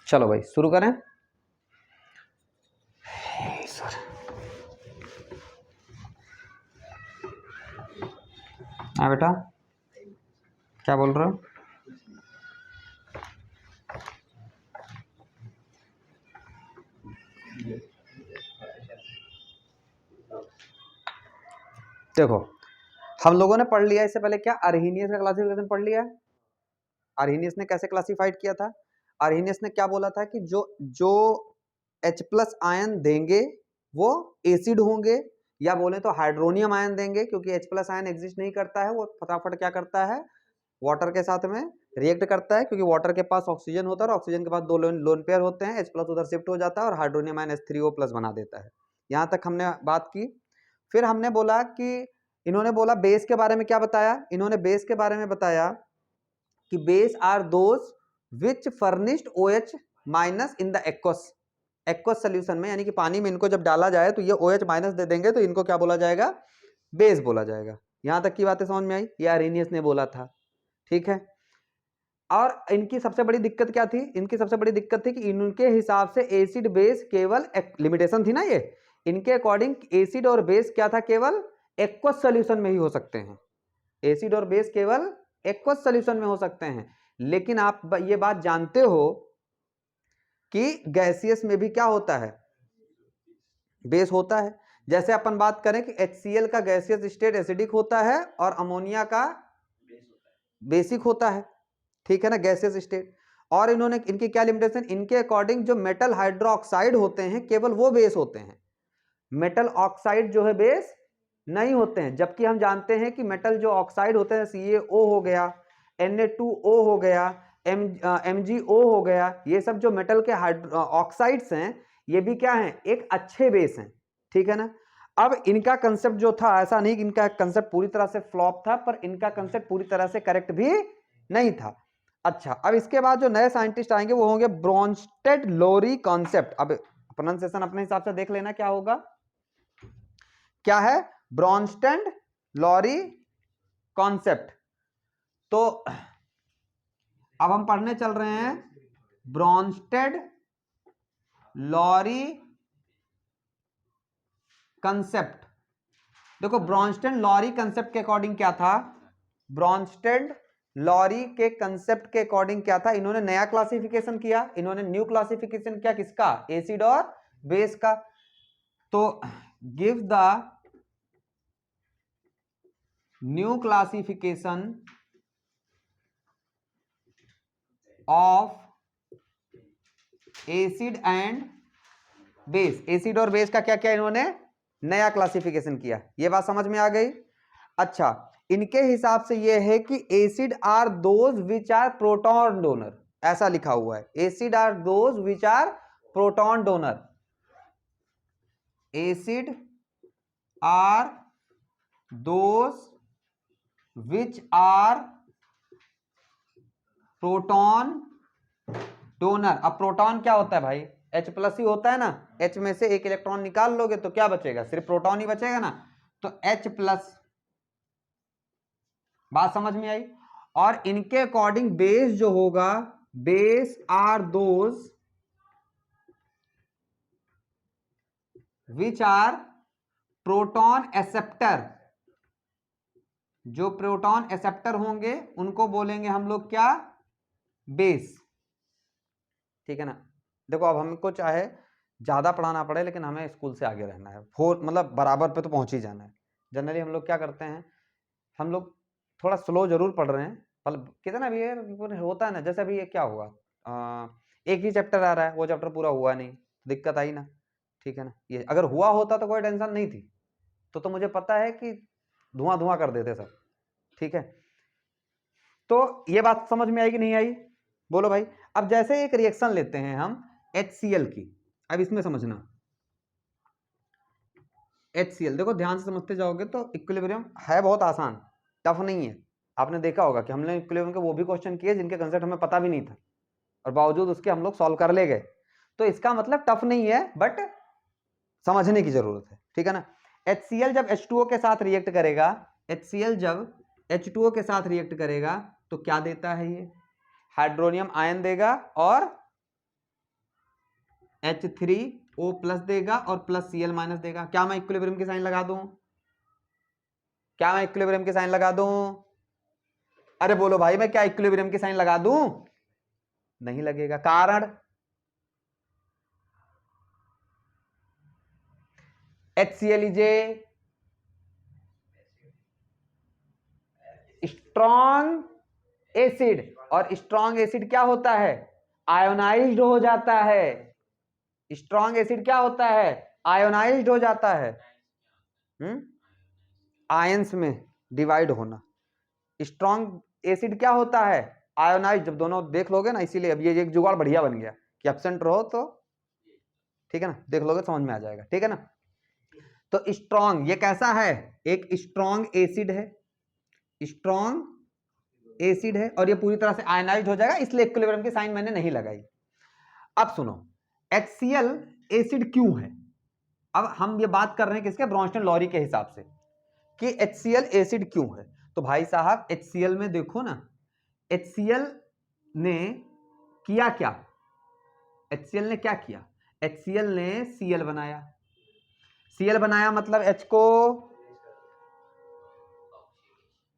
चलो भाई शुरू करें। सर हाँ बेटा क्या बोल रहे हो? देखो हम लोगों ने पढ़ लिया इससे पहले क्या अर्हीनियस का क्लासिफिकेशन पढ़ लिया है। अर्हीनियस ने कैसे क्लासिफाइड किया था? अर्हीनियस ने क्या बोला था कि जो H प्लस आयन देंगे वो एसिड होंगे, या बोले तो हाइड्रोनियम आयन देंगे, क्योंकि H प्लस आयन एग्जिस्ट नहीं करता है, वो फटाफट क्या करता है वाटर के साथ में रिएक्ट करता है, क्योंकि वाटर के पास ऑक्सीजन होता है और ऑक्सीजन के पास दो लोन पेयर होते हैं, H प्लस उधर शिफ्ट हो जाता है और हाइड्रोनियम आयन H3O प्लस बना देता है। यहाँ तक हमने बात की। फिर हमने बोला कि इन्होंने बोला बेस के बारे में क्या बताया, इन्होंने बेस के बारे में बताया कि base are those which furnished OH minus in the aqueous solution में, यानी कि पानी में इनको जब डाला जाए तो ये OH माइनस दे देंगे, तो इनको क्या बोला जाएगा? बेस बोला जाएगा। यहां तक की बातें समझ में आई? ये अर्हीनियस ने बोला था, ठीक है। और इनकी सबसे बड़ी दिक्कत क्या थी? इनकी सबसे बड़ी दिक्कत थी कि इनके हिसाब से एसिड बेस केवल लिमिटेशन थी ना, ये इनके अकॉर्डिंग एसिड और बेस क्या था? केवल एक्वस सोल्यूशन में ही हो सकते हैं। एसिड और बेस केवल एक्वस सोल्यूशन में हो सकते हैं। लेकिन आप ये बात जानते हो कि गैसियस में भी क्या होता है? बेस होता है। जैसे अपन बात करें कि HCl का गैसियस स्टेट एसिडिक होता है और अमोनिया का बेसिक होता है, ठीक है ना, गैसियस स्टेट। और इन्होंने इनकी क्या लिमिटेशन? इनके अकॉर्डिंग जो मेटल हाइड्रोक्साइड होते हैं केवल वो बेस होते हैं, मेटल ऑक्साइड जो है बेस नहीं होते हैं। जबकि हम जानते हैं कि मेटल जो ऑक्साइड होते हैं CaO हो गया, Na2O हो गया, MgO हो गया, ये सब जो मेटल के ऑक्साइड्स हैं ये भी क्या हैं? एक अच्छे बेस हैं, ठीक है ना। अब इनका कंसेप्ट जो था, ऐसा नहीं कि इनका कंसेप्ट पूरी तरह से फ्लॉप था, पर इनका कंसेप्ट पूरी तरह से करेक्ट भी नहीं था। अच्छा, अब इसके बाद जो नए साइंटिस्ट आएंगे वो होंगे ब्रोंस्टेड लोरी कॉन्सेप्ट। अब प्रोनाउंसिएशन अपने हिसाब से देख लेना क्या होगा। क्या है? Bronsted Lowry concept. तो अब हम पढ़ने चल रहे हैं ब्रोंस्टेड लॉरी कंसेप्ट। देखो ब्रोंस्टेड लॉरी कंसेप्ट के अकॉर्डिंग क्या था? ब्रोंस्टेड लॉरी के कंसेप्ट के अकॉर्डिंग क्या था? इन्होंने नया क्लासिफिकेशन किया, इन्होंने न्यू क्लासिफिकेशन किया किसका? एसिड और बेस का। तो give the new classification of acid and base. Acid और बेस का क्या क्या इन्होंने नया क्लासिफिकेशन किया। ये बात समझ में आ गई? अच्छा, इनके हिसाब से ये है कि acid are those which are proton donor, ऐसा लिखा हुआ है। Acid are those which are proton donor. Acid are those which are proton donor. अब प्रोटॉन क्या होता है भाई? H प्लस ही होता है ना। H में से एक इलेक्ट्रॉन निकाल लोगे तो क्या बचेगा? सिर्फ प्रोटॉन ही बचेगा ना। तो H प्लस, बात समझ में आई? और इनके अकॉर्डिंग बेस जो होगा, base are those which are proton acceptor. जो प्रोटॉन एक्सेप्टर होंगे उनको बोलेंगे हम लोग क्या? बेस, ठीक है ना। देखो अब हमको चाहे ज्यादा पढ़ाना पड़े लेकिन हमें स्कूल से आगे रहना है, मतलब बराबर पे तो पहुंच ही जाना है। जनरली हम लोग क्या करते हैं, हम लोग थोड़ा स्लो जरूर पढ़ रहे हैं, पर कितना भी होता है ना। जैसे अभी ये क्या हुआ, एक ही चैप्टर आ रहा है, वो चैप्टर पूरा हुआ नहीं, दिक्कत आई ना, ठीक है ना। ये अगर हुआ होता तो कोई टेंशन नहीं थी, तो मुझे पता है कि धुआं धुआं कर देते सब, ठीक है। तो ये बात समझ में आई कि नहीं आई? बोलो भाई। अब जैसे एक रिएक्शन लेते हैं हम HCl की, अब इसमें समझना HCl, देखो ध्यान से समझते जाओगे तो इक्विलिब्रियम है बहुत आसान, टफ नहीं है। आपने देखा होगा कि हमने इक्विलिब्रियम के वो भी क्वेश्चन किए जिनके कंसेप्ट हमें पता भी नहीं था और बावजूद उसके हम लोग सॉल्व कर ले गए। तो इसका मतलब टफ नहीं है, बट समझने की जरूरत है, ठीक है ना। HCl जब H2O के साथ रिएक्ट करेगा, HCl जब H2O के साथ रिएक्ट करेगा तो क्या देता है? ये हाइड्रोनियम आयन देगा और H3O प्लस देगा और प्लस Cl माइनस देगा। क्या मैं इक्विलिब्रियम की साइन लगा दूं? क्या मैं इक्विलिब्रियम की साइन लगा दूं? अरे बोलो भाई, मैं क्या इक्विलिब्रियम की साइन लगा दूं? नहीं लगेगा। कारण HCl is a strong acid, और स्ट्रॉन्ग एसिड क्या होता है? आयोनाइज्ड हो जाता है। स्ट्रॉन्ग एसिड क्या होता है? आयोनाइज्ड हो जाता है। आयंस में डिवाइड होना। स्ट्रॉन्ग एसिड क्या होता है? आयोनाइज। जब दोनों देख लोगे ना, इसीलिए अब ये एक जुगाड़ बढ़िया बन गया कि एब्सेंट रहो तो ठीक है ना, देख लोगे समझ में आ जाएगा। ठीक है ना। तो स्ट्रॉन्ग ये कैसा है? एक स्ट्रॉन्ग एसिड है, स्ट्रॉन्ग एसिड है, और ये पूरी तरह से आयनाइज्ड हो जाएगा, इसलिए इक्विलिब्रियम की साइन मैंने नहीं लगाई। अब सुनो, HCl एसिड क्यों है? अब हम ये बात कर रहे हैं किसके? ब्रॉन्स्टन लॉरी के हिसाब से कि HCl एसिड क्यों है। तो भाई साहब HCl में देखो ना, HCl ने किया क्या? HCl ने क्या किया? HCl ने Cl बनाया। Cl बनाया मतलब H को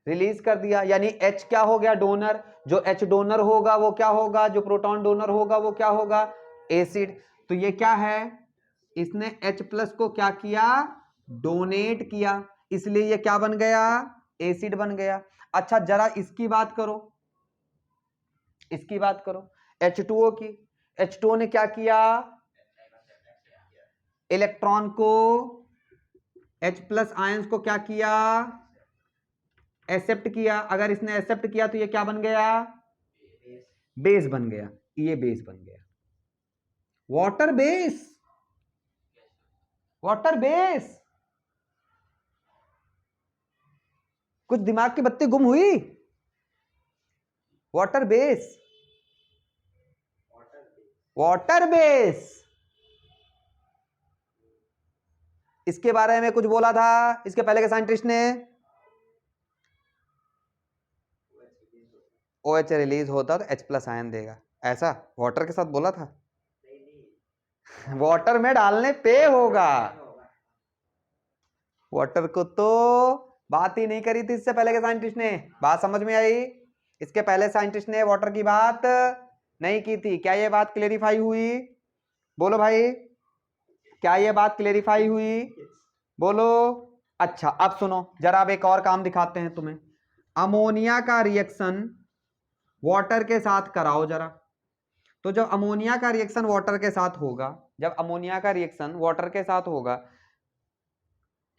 रिलीज कर दिया, यानी H क्या हो गया? डोनर। जो H डोनर होगा वो क्या होगा? जो प्रोटॉन डोनर होगा वो क्या होगा? एसिड। तो ये क्या है? इसने H प्लस को क्या किया? डोनेट किया, इसलिए ये क्या बन गया? एसिड बन गया। अच्छा जरा इसकी बात करो, इसकी बात करो H2O की। H2O ने क्या किया? इलेक्ट्रॉन को, H प्लस आयंस को क्या किया? एक्सेप्ट किया। अगर इसने एक्सेप्ट किया तो ये क्या बन गया? बेस बन गया। ये बेस बन गया, वाटर बेस। Water base. कुछ दिमाग की बत्ती गुम हुई? Water base, water base. इसके बारे में कुछ बोला था इसके पहले के साइंटिस्ट ने? OH रिलीज होता तो H प्लस आयन देगा, ऐसा वाटर के साथ बोला था? वाटर में डालने पे होगा। वाटर को तो बात ही नहीं करी थी इससे पहले के साइंटिस्ट ने। बात समझ में आई? इसके पहले साइंटिस्ट ने वाटर की बात नहीं की थी। क्या ये बात क्लेरिफाई हुई? बोलो भाई, क्या ये बात क्लेरिफाई हुई? बोलो। अच्छा अब सुनो जरा, अब एक और काम दिखाते हैं तुम्हें। अमोनिया का रिएक्शन वाटर के साथ कराओ जरा। तो जब अमोनिया का रिएक्शन वाटर के साथ होगा, जब अमोनिया का रिएक्शन वाटर के साथ होगा,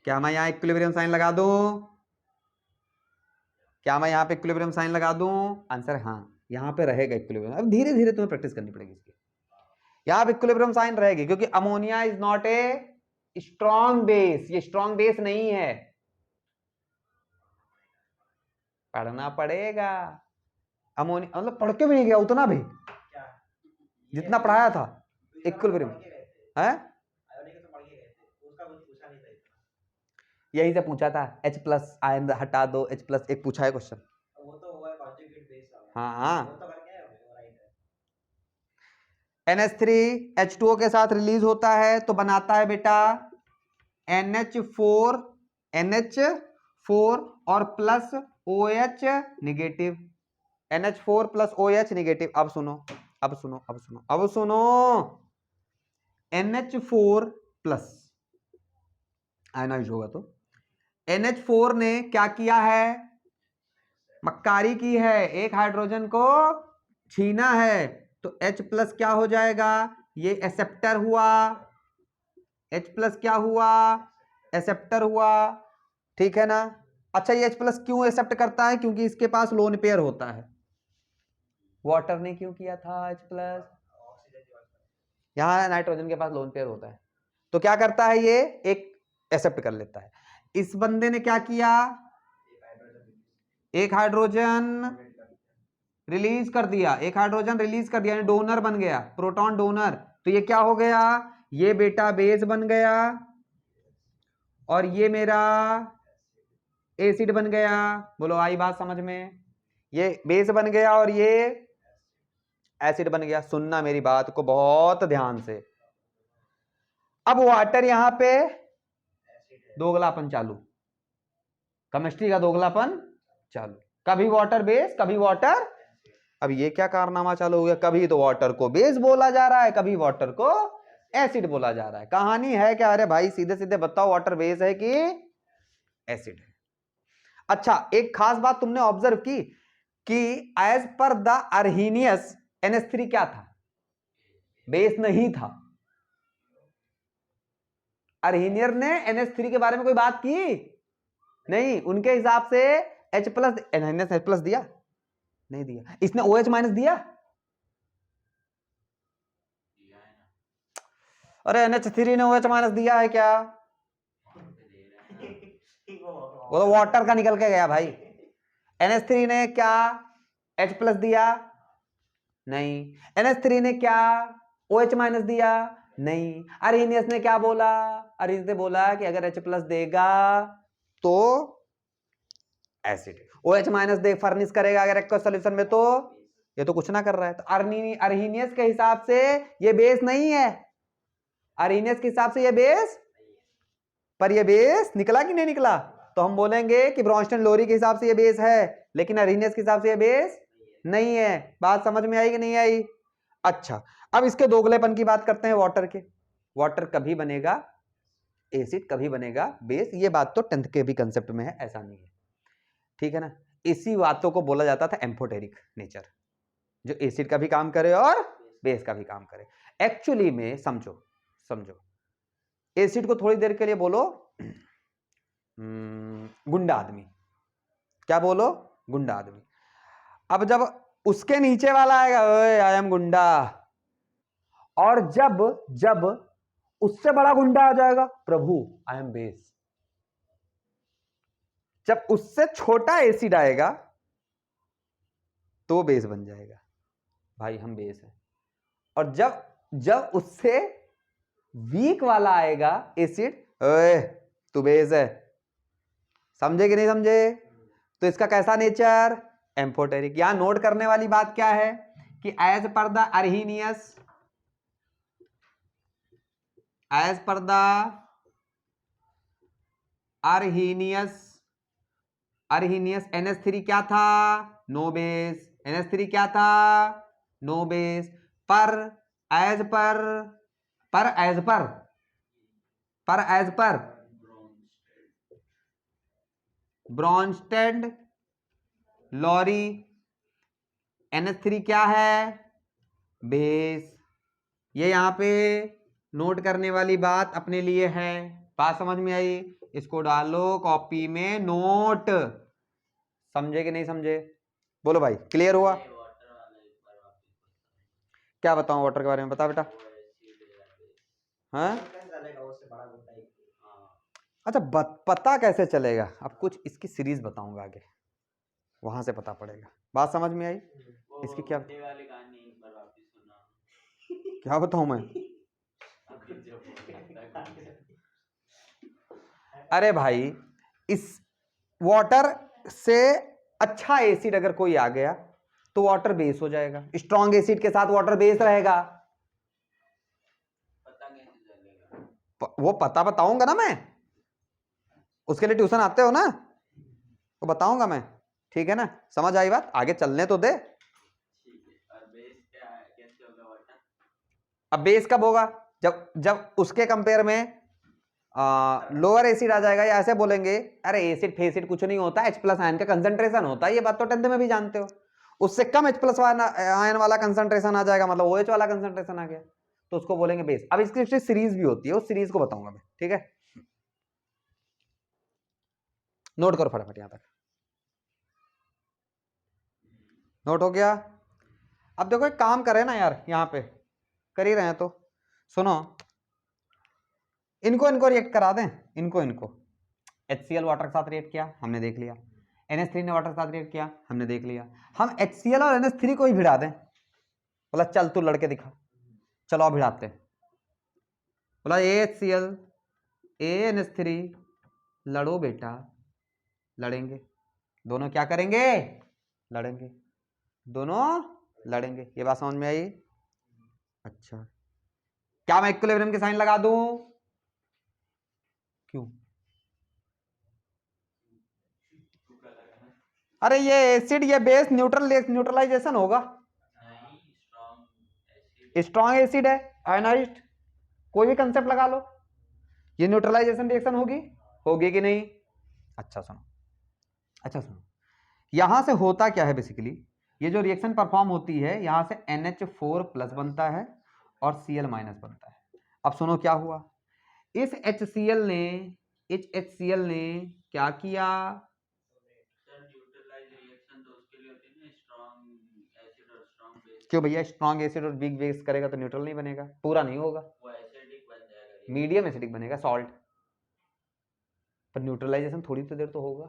क्या मैं यहां इक्विलिब्रियम साइन लगा दूं? क्या मैं यहां पे इक्विलिब्रियम साइन लगा दूं? आंसर हाँ, यहां पे रहेगा इक्विलिब्रियम। अब धीरे धीरे तुम्हें प्रैक्टिस करनी पड़ेगी इसकी। यहां पे इक्विलिब्रियम साइन रहेगी क्योंकि ammonia is not a strong base. ये स्ट्रॉन्ग बेस नहीं है, पढ़ना पड़ेगा। अमोनिया मतलब पढ़ के भी नहीं गया उतना भी जितना पढ़ाया था इक्विलिब्रियम है। यही से पूछा था, H प्लस आयन हटा दो, H प्लस एक पूछा है क्वेश्चन। हाँ हाँ। NH3 H2O के साथ रिलीज होता है तो बनाता है बेटा NH4 और plus OH negative. NH4 plus OH negative. अब सुनो, अब सुनो, अब सुनो, अब सुनो। NH4 प्लस आयनाइज होगा तो NH4 ने क्या किया है? मक्कारी की है, एक हाइड्रोजन को छीना है, तो H प्लस क्या हो जाएगा? ये एक्सेप्टर हुआ। H प्लस क्या हुआ? एक्सेप्टर हुआ। ठीक है ना। अच्छा ये H प्लस क्यों एक्सेप्ट करता है? क्योंकि इसके पास लोन पेयर होता है। वाटर ने क्यों किया था H प्लस? यहां नाइट्रोजन के पास लोन पेयर होता है, तो क्या करता है? ये एक एक्सेप्ट कर लेता है। इस बंदे ने क्या किया? एक हाइड्रोजन रिलीज कर दिया, एक हाइड्रोजन रिलीज कर दिया, डोनर बन गया, प्रोटॉन डोनर। तो ये क्या हो गया? ये बेटा बेस बन गया और ये मेरा एसिड बन गया। बोलो आई बात समझ में? ये बेस बन गया और ये एसिड बन गया। सुनना मेरी बात को बहुत ध्यान से, अब वाटर यहां पे दोगलापन चालू, केमिस्ट्री का दोगलापन चालू, कभी वाटर बेस कभी वाटर। अब ये क्या कारनामा चालू हो गया, कभी तो वाटर को बेस बोला जा रहा है, कभी वाटर को एसिड बोला जा रहा है। कहानी है क्या? अरे भाई सीधे सीधे बताओ, वाटर बेस है कि एसिड है? अच्छा, एक खास बात तुमने ऑब्जर्व की कि as per the Arrhenius NH3 क्या था? बेस नहीं था। अर्हीनियर ने NH3 के बारे में कोई बात की नहीं, उनके हिसाब से H प्लस, H प्लस दिया नहीं दिया, इसने OH माइनस दिया। अरे NH3 ने OH माइनस दिया है क्या? वो तो वाटर का निकल के गया भाई। NH3 ने क्या H प्लस दिया? नहीं। NH3 ने क्या OH माइनस दिया? नहीं। अर्हीनियस ने क्या बोला? अर्हीनियस ने बोला कि अगर H प्लस देगा तो एसिड, OH माइनस दे फर्निश करेगा अगर एक्वस सॉल्यूशन में तो ये तो कुछ ना कर रहा है। तो अर्हीनियस के हिसाब से ये बेस नहीं है, अर्हीनियस के हिसाब से ये बेस, पर ये बेस निकला कि नहीं निकला? तो हम बोलेंगे कि ब्रॉन्स्टन लोरी के हिसाब से ये बेस है, लेकिन अर्हीनियस के हिसाब से ये बेस नहीं है। बात समझ में आई कि नहीं आई? अच्छा, अब इसके दोगलेपन की बात करते हैं वाटर के। वाटर कभी बनेगा एसिड, कभी बनेगा बेस, ये बात तो 10th के भी कंसेप्ट में है, ऐसा नहीं है, ठीक है ना। इसी बातों को बोला जाता था एम्फोटेरिक नेचर, जो एसिड का भी काम करे और बेस का भी काम करे। एक्चुअली में समझो एसिड को थोड़ी देर के लिए बोलो गुंडा आदमी, क्या बोलो? गुंडा आदमी। अब जब उसके नीचे वाला आएगा, ओए आई एम गुंडा, और जब उससे बड़ा गुंडा आ जाएगा, प्रभु आई एम बेस। जब उससे छोटा एसिड आएगा तो बेस बन जाएगा, भाई हम बेस है। और जब उससे वीक वाला आएगा एसिड, ओए तू बेस है। समझे कि नहीं समझे? तो इसका कैसा नेचर? एम्फोटेरिक। यहां नोट करने वाली बात क्या है कि as per the Arrhenius, as per the Arrhenius NH3 क्या था? No base. NH3 क्या था? No base. पर as per Bronsted Lowry NH3 क्या है? बेस। ये यहां पे नोट करने वाली बात अपने लिए है। बात समझ में आई? इसको डालो कॉपी में नोट। समझे कि नहीं समझे? बोलो भाई, क्लियर हुआ? क्या बताऊं वाटर के बारे में? बता बेटा। हाँ अच्छा, पता कैसे चलेगा? अब कुछ इसकी सीरीज बताऊंगा आगे, वहां से पता पड़ेगा। बात समझ में आई? इसकी क्या क्या बताऊं मैं? अरे भाई, इस वाटर से अच्छा एसिड अगर कोई आ गया तो वाटर बेस हो जाएगा, स्ट्रॉन्ग एसिड के साथ वाटर बेस रहेगा। वो पता बताऊंगा ना मैं, उसके लिए ट्यूशन आते हो ना, तो बताऊंगा मैं, ठीक है ना। समझ आई बात? आगे चलने तो दे। अब बेस कब होगा? जब उसके कंपेयर में लोअर एसिड आ जाएगा, या ऐसे बोलेंगे अरे एसिड फेसिड कुछ नहीं होता, H प्लस आयन का कंसंट्रेशन होता है, ये बात तो 10th में भी जानते हो। उससे कम H प्लस आयन वाला कंसंट्रेशन आ जाएगा, मतलब OH वाला कंसंट्रेशन आ गया, तो उसको बोलेंगे बेस। अब इसकी सीरीज भी होती है, उस सीरीज को बताऊंगा मैं, ठीक है। नोट करो फटाफट, यहां तक नोट हो गया? अब देखो एक काम करें ना यार, यहां पे कर ही रहे हैं तो सुनो, इनको रिएक्ट करा दें, इनको HCl वाटर के साथ रिएक्ट किया, हमने देख लिया। NH3 ने वाटर के साथ रिएक्ट किया, हमने देख लिया। हम HCl और NH3 को ही भिड़ा दें। बोला चल तू लड़के दिखा, चलो अब भिड़ाते हैं। बोला AHCl NH3 लड़ो बेटा, लड़ेंगे दोनों, क्या करेंगे? लड़ेंगे दोनों, लड़ेंगे। ये बात समझ में आई? अच्छा, क्या मैं इक्विलिब्रियम की साइन लगा दूं? क्यों? अरे ये एसिड या बेस न्यूट्रलाइजेशन होगा, स्ट्रॉन्ग एसिड है, आयनाइज्ड, कोई भी कंसेप्ट लगा लो, ये न्यूट्रलाइजेशन रिएक्शन होगी, होगी कि नहीं? अच्छा सुनो, यहां से होता क्या है बेसिकली, ये जो रिएक्शन परफॉर्म होती है यहां से NH4+ बनता है और Cl- बनता है। अब सुनो क्या हुआ, इस HCl ने क्या किया, क्यों भैया, स्ट्रॉन्ग एसिड और वीक बेस करेगा तो न्यूट्रल नहीं बनेगा, पूरा नहीं होगा, मीडियम एसिडिक बनेगा, सॉल्ट, पर न्यूट्रलाइजेशन थोड़ी तो देर तो होगा,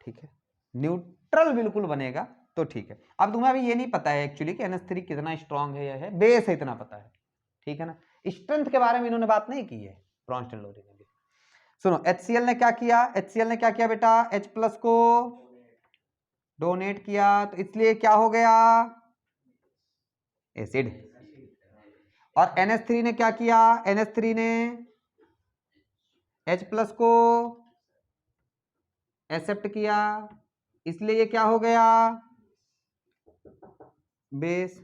ठीक है, न्यूट्रल बिल्कुल बनेगा तो ठीक है। अब तुम्हें अभी ये नहीं पता है एक्चुअली कि NH3 कितना स्ट्रॉन्ग है, यह है बेस है, इतना पता है, ठीक है ना, स्ट्रेंथ के बारे में इन्होंने बात नहीं की है ब्रॉन्स्टन लोरी ने भी। सुनो HCl ने क्या किया, HCl ने क्या किया बेटा, H+ को डोनेट किया, तो इसलिए क्या हो गया, एसिड। और NH3 ने क्या किया, NH3 ने H+ को एक्सेप्ट किया, इसलिए ये क्या हो गया, बेस।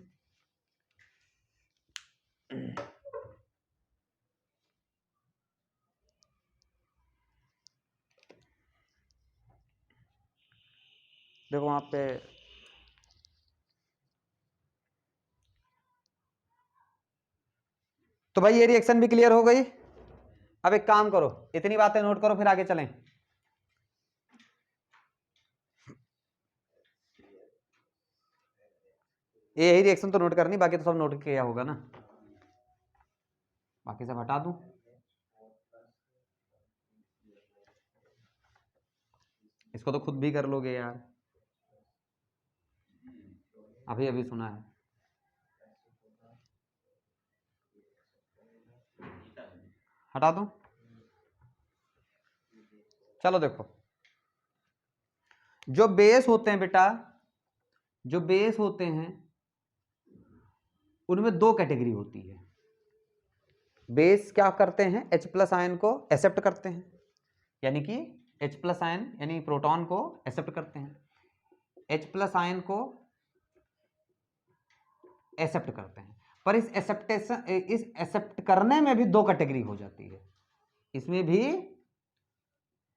देखो वहां पे तो भाई ये रिएक्शन भी क्लियर हो गई। अब एक काम करो, इतनी बातें नोट करो फिर आगे चलें। यही रिएक्शन तो नोट करनी, बाकी तो सब नोट किया होगा ना, बाकी सब हटा दूं, इसको तो खुद भी कर लोगे यार, अभी अभी सुना है, हटा दूं, चलो देखो, जो बेस होते हैं बेटा, जो बेस होते हैं उनमें दो कैटेगरी होती है, बेस क्या करते हैं, H+ आयन को एक्सेप्ट करते हैं, यानी कि H+ आयन यानी प्रोटॉन को एक्सेप्ट करते हैं, H+ आयन को एक्सेप्ट करते हैं, पर इस एक्सेप्ट करने में भी दो कैटेगरी हो जाती है, इसमें भी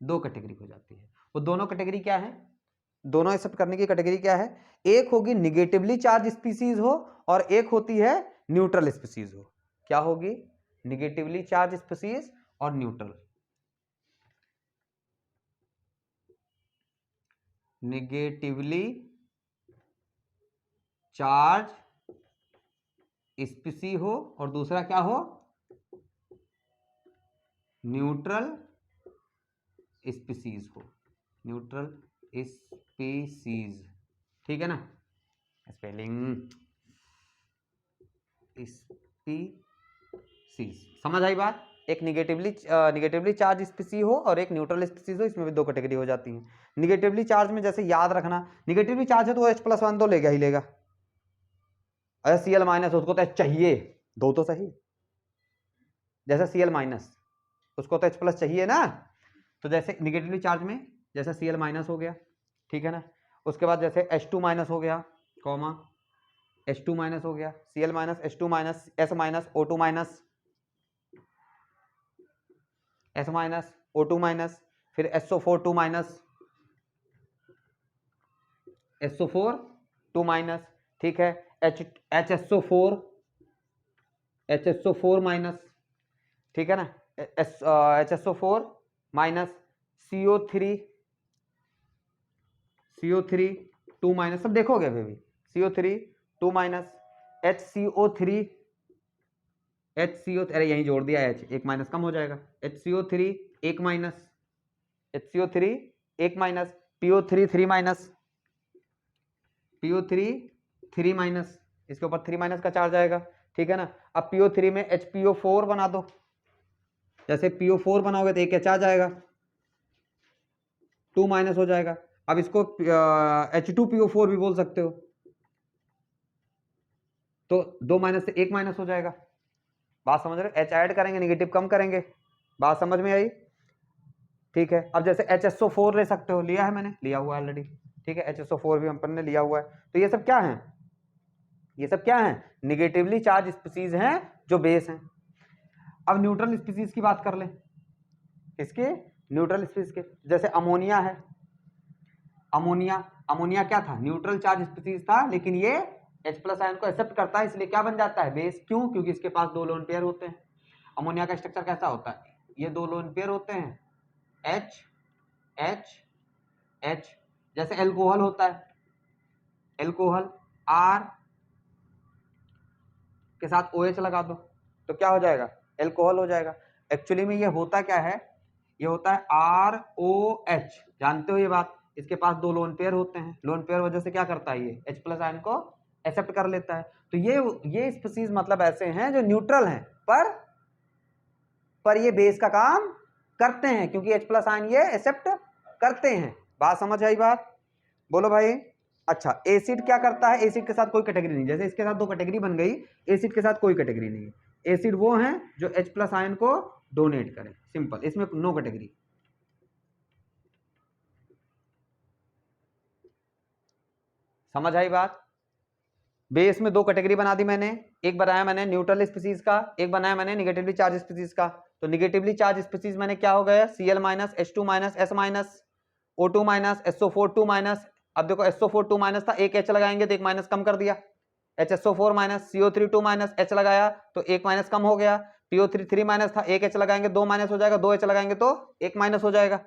दो कैटेगरी हो जाती है। वो दोनों कैटेगरी क्या है, दोनों एक्सेप्ट करने की कैटेगरी क्या है, एक होगी निगेटिवली चार्ज स्पीसीज हो और एक होती है न्यूट्रल स्पीसीज हो। क्या होगी, निगेटिवली चार्ज स्पीसीज और न्यूट्रल, निगेटिवली चार्ज स्पीसी हो और दूसरा क्या हो, न्यूट्रल स्पीसीज हो, न्यूट्रल स्पीसीज, ठीक है ना, स्पेलिंग स्पीसीज, समझ आई बात, एक निगेटिवली चार्ज स्पीसी हो और एक न्यूट्रल स्पीसीज हो, इसमें भी दो कैटेगरी हो जाती है। निगेटिवली चार्ज में जैसे याद रखना, निगेटिवली चार्ज है तो H+1 तो लेगा ही लेगा, अगर Cl- उसको तो चाहिए दो तो सही, जैसे Cl- उसको तो H+ चाहिए ना, तो जैसे निगेटिवली चार्ज में जैसे Cl- हो गया, ठीक है ना, उसके बाद जैसे H2- हो गया, कॉमा H2- हो गया, Cl- H2- S- O2-, S-, O2-, फिर SO4 2-, ठीक है, HSO4 ठीक है ना, HSO4- CO3 2-, सब देखोगे अभी भी, CO3 2-, HCO, अरे यहीं जोड़ दिया, H एक माइनस कम हो जाएगा, HCO3 1-, HCO3 1-, PO3 3-, PO3 3-, इसके ऊपर 3- का चार्ज आएगा, ठीक है ना। अब PO3 में HPO4 बना दो, जैसे PO4 बनाओगे तो एक H आ जाएगा, 2- हो जाएगा। अब इसको H2PO4 भी बोल सकते हो, तो 2- से 1- हो जाएगा, बात समझ रहे हो, H ऐड करेंगे, निगेटिव कम करेंगे, बात समझ में आई? ठीक है, अब जैसे HSO4 ले सकते हो, लिया है मैंने, लिया हुआ ऑलरेडी, ठीक है, HSO4 भी अपन ने लिया हुआ है। तो ये सब क्या है? ये सब क्या है? निगेटिवली चार्ज स्पीसीज हैं जो बेस हैं। अब न्यूट्रल स्पीसीज की बात कर लें, इसके न्यूट्रल स्पीसीज के, जैसे अमोनिया है। अमोनिया क्या था? न्यूट्रल चार्ज स्पीसीज था, लेकिन ये H+ आयन को एक्सेप्ट करता है, इसलिए क्या बन जाता है? बेस। क्यों? क्योंकि इसके पास 2 लोन पेयर होते हैं। अमोनिया का स्ट्रक्चर कैसा होता है? ये 2 लोन पेयर होते हैं, H H H, जैसे एल्कोहल होता है, एल्कोहल R के साथ OH लगा दो तो क्या हो जाएगा? एल्कोहल हो जाएगा। एक्चुअली में ये होता क्या है? ये होता है ROH, जानते हो ये बात? इसके पास 2 लोन पेयर होते हैं, लोन पेयर वजह से क्या करता है? ये H+ आयन को एक्सेप्ट कर लेता है। तो ये स्पीसीज मतलब ऐसे हैं जो न्यूट्रल हैं, पर ये बेस का काम करते हैं, क्योंकि H+ आयन ये एक्सेप्ट करते हैं। बात समझ आई बात? बोलो भाई। अच्छा, एसिड क्या करता है? एसिड के साथ कोई कैटेगरी नहीं, जैसे इसके साथ 2 कैटेगरी बन गई, एसिड के साथ कोई कैटेगरी नहीं है। एसिड वो हैं जो H+ आयन को डोनेट करें, सिंपल, इसमें नो कैटेगरी। समझ आई बात? बेस में 2 कैटेगरी बना दी मैंने, एक बनाया मैंने न्यूट्रल स्पीसीज का, एक बनाया मैंने निगेटिवली चार्ज स्पीसीज का। तो निगेटिवली चार्ज स्पीसीज मैंने क्या हो गया? Cl- H2- S- O2- SO4 2-। अब देखो SO4 2- था, एक H लगाएंगे तो एक माइनस कम कर दिया, HSO4- CO3 2- H लगाया तो एक माइनस कम हो गया, PO3 3- था, एक H लगाएंगे 2 माइनस हो जाएगा, 2 H लगाएंगे तो एक माइनस हो जाएगा।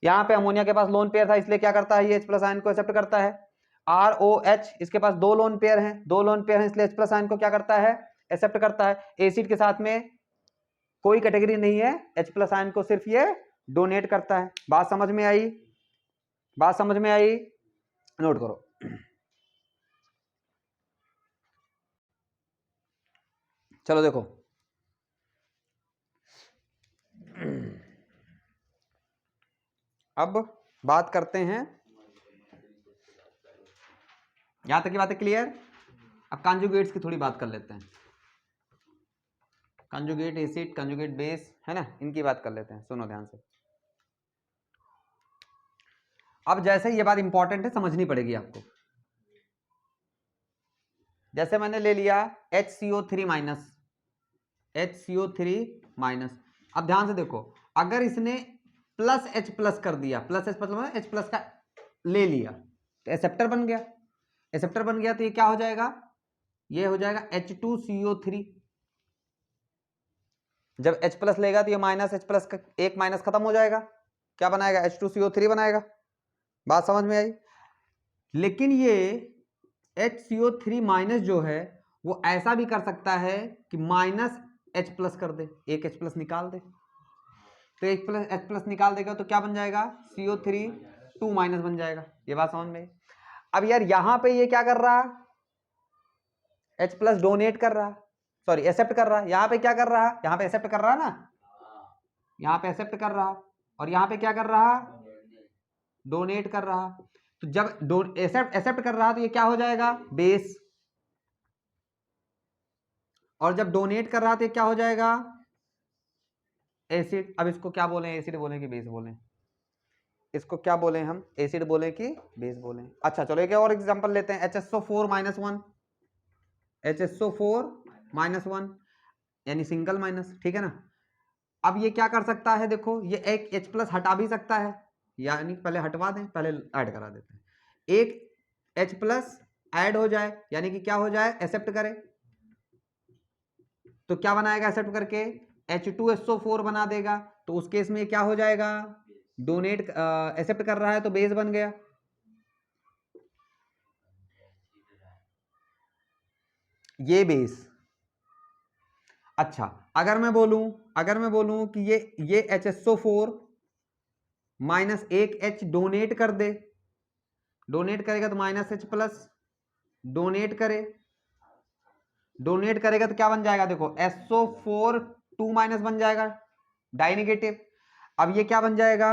यहाँ पे अमोनिया के पास लोन पेयर था, इसलिए क्या करता है? ये H+ आयन को एक्सेप्ट करता है। ROH, इसके पास 2 लोन पेयर हैं, 2 लोन पेयर हैं, इसलिए H+ आयन को क्या करता है? एक्सेप्ट करता है। एसिड के साथ में कोई कैटेगरी नहीं है, H+ आयन को सिर्फ ये डोनेट करता है। बात समझ में आई? बात समझ में आई? नोट करो। चलो देखो, अब बात करते हैं, यहां तक की बातें क्लियर? अब कॉन्जुगेट्स की थोड़ी बात कर लेते हैं। कॉन्जुगेट एसिड, कॉन्जुगेट बेस, है ना, इनकी बात कर लेते हैं। सुनो ध्यान से। अब जैसे ये बात इंपॉर्टेंट है, समझनी पड़ेगी आपको। जैसे मैंने ले लिया HCO3-, HCO3-। अब ध्यान से देखो, अगर इसने +H+ कर दिया, +H मतलब H+ का ले लिया, तो एक्सेप्टर बन गया। एक्सेप्टर बन गया तो ये क्या हो जाएगा? ये हो जाएगा H2CO3। जब H+ लेगा तो ये -H+ का एक माइनस खत्म हो जाएगा, क्या बनाएगा? H2CO3 बनाएगा। बात समझ में आई? लेकिन ये HCO3- जो है वो ऐसा भी कर सकता है कि -H+ कर दे, एक H+ निकाल दे, तो H+ निकाल देगा तो क्या बन जाएगा? CO3 2- बन जाएगा। ये बात समझ में? अब यार यहां पे ये क्या कर रहा? H+ डोनेट कर रहा, सॉरी एक्सेप्ट कर रहा। यहां पे क्या कर रहा? यहां पे एक्सेप्ट कर रहा ना, यहां पे एक्सेप्ट कर रहा, और यहां पे क्या कर रहा? डोनेट कर रहा। तो जब एक्सेप्ट कर रहा तो ये क्या हो जाएगा? बेस। और जब डोनेट कर रहा तो ये क्या हो जाएगा? एसिड। अब इसको क्या बोले? एसिड बोले कि बेस बोले? इसको क्या बोले हम? एसिड बोले कि बेस बोले? अच्छा चलो एक और एग्जांपल लेते हैं। HSO4-1, HSO4-1 यानी सिंगल माइनस, ठीक है ना। अब ये क्या कर सकता है? देखो, ये एक H+ हटा भी सकता है, यानी पहले हटवा दें, पहले ऐड करा देते हैं। एक H+ ऐड हो जाए, यानी कि क्या हो जाए? एक्सेप्ट करे, तो क्या बनाएगा एक्सेप्ट करके? H2SO4 बना देगा। तो उस केस में क्या हो जाएगा? डोनेट एक्सेप्ट कर रहा है तो बेस बन गया। ये बेस। अच्छा, अगर मैं बोलूं कि ये HSO4 -एक H डोनेट कर दे, डोनेट करेगा तो -H+, डोनेट करेगा तो क्या बन जाएगा? देखो SO4 2- बन जाएगा, डाई नेगेटिव। अब ये क्या बन जाएगा?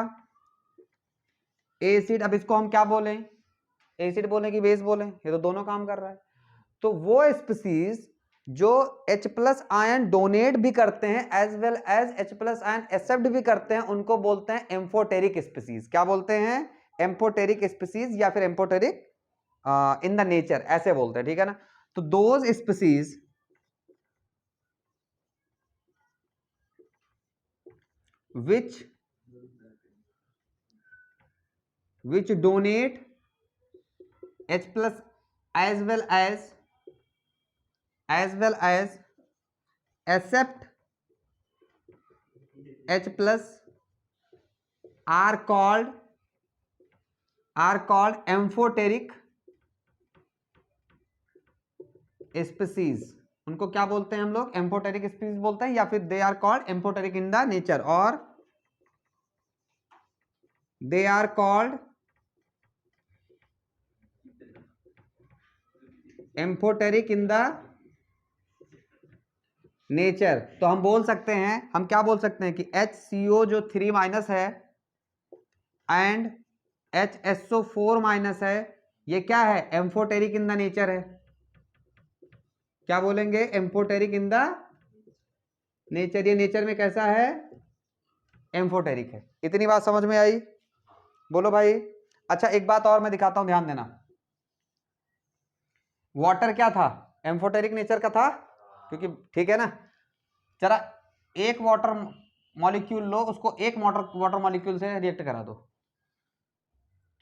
एसिड। अब इसको हम क्या बोलें? एसिड बोले कि बेस बोले? ये तो दोनों काम कर रहा है। तो वो स्पीसीज जो H प्लस आयन डोनेट भी करते हैं as well as H plus ion accept भी करते हैं, उनको बोलते हैं एम्फोटेरिक स्पीसीज। क्या बोलते हैं? एम्फोटेरिक स्पीसीज या फिर एम्फोटेरिक इन द नेचर, ऐसे बोलते हैं, ठीक है ना। तो those species which donate H plus as well as accept H plus are called amphoteric species। उनको क्या बोलते हैं हम लोग? एम्फोटेरिक स्पीसीज बोलते हैं, या फिर they are called amphoteric in the nature, और they are called amphoteric in the nature. तो हम बोल सकते हैं, हम क्या बोल सकते हैं कि HCO जो 3 माइनस है एंड HSO4 माइनस है, ये क्या है? एम्फोटेरिक इन द नेचर है। क्या बोलेंगे? Amphoteric in the nature. ये नेचर में कैसा है? एम्फोटेरिक है। इतनी बात समझ में आई? बोलो भाई। अच्छा, एक बात और मैं दिखाता हूं, ध्यान देना। वाटर क्या था? एम्फोटेरिक नेचर का था, क्योंकि ठीक है ना। जरा एक वाटर मॉलिक्यूल लो, उसको एक वाटर मॉलिक्यूल से रिएक्ट करा दो,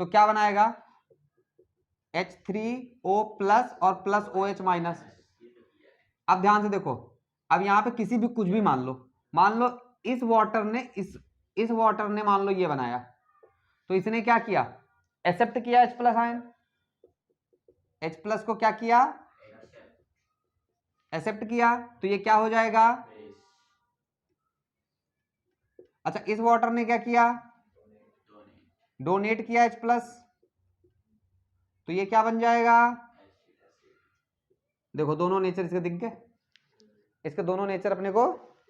तो क्या बनाएगा? H3O प्लस और प्लस OH माइनस। अब ध्यान से देखो, अब यहां पे किसी भी कुछ भी मान लो इस वाटर ने मान लो ये बनाया, तो इसने क्या किया? एक्सेप्ट किया H plus ion. H plus को क्या किया? एक्सेप्ट किया, तो ये क्या हो जाएगा? अच्छा, इस वाटर ने क्या किया? डोनेट किया H प्लस, तो ये क्या बन जाएगा? देखो दोनों नेचर इसके दिख गए, इसके दोनों नेचर अपने को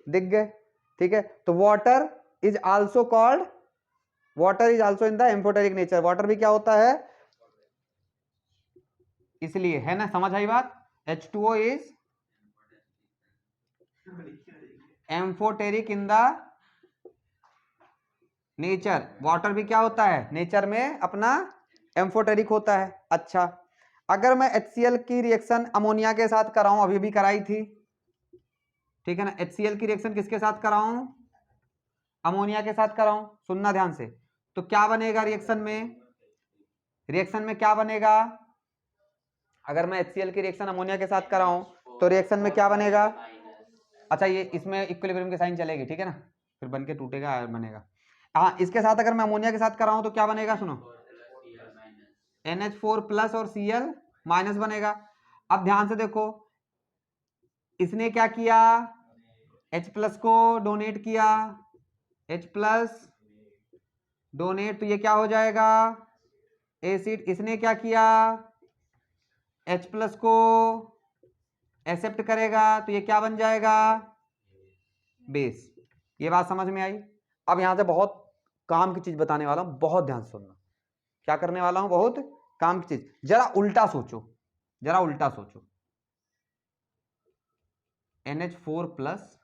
दिख गए, ठीक है। तो water is also in the amphoteric nature. Water भी क्या होता है? इसलिए, है ना, समझ आई बात। H2O is amphoteric in the nature. Water भी क्या होता है? नेचर में अपना एम्फोटेरिक होता है। अच्छा, अगर मैं HCl की रिएक्शन अमोनिया के साथ कराऊं, अभी भी कराई थी, ठीक है ना। HCl की रिएक्शन किसके साथ कराऊं? अमोनिया के साथ कराऊं। सुनना ध्यान से। तो क्या बनेगा रिएक्शन में? क्या बनेगा? अगर मैं HCl की रिएक्शन अमोनिया के साथ कराऊं, तो रिएक्शन में क्या बनेगा? अच्छा, ये इसमें इक्विलिब्रियम की साइन चलेगी, ठीक है ना, फिर बन के टूटेगा, आयन बनेगा। हाँ, इसके साथ अगर मैं अमोनिया के साथ कराऊं तो क्या बनेगा? सुनो, NH4 प्लस और Cl माइनस बनेगा। अब ध्यान से देखो, इसने क्या किया? H प्लस को डोनेट किया, H प्लस डोनेट, तो ये क्या हो जाएगा? एसिड। इसने क्या किया? H प्लस को एक्सेप्ट करेगा, तो ये क्या बन जाएगा? बेस। ये बात समझ में आई? अब यहां से बहुत काम की चीज बताने वाला हूं, बहुत ध्यान से सुनना। क्या करने वाला हूं? बहुत काम की चीज। जरा उल्टा सोचो, NH4 plus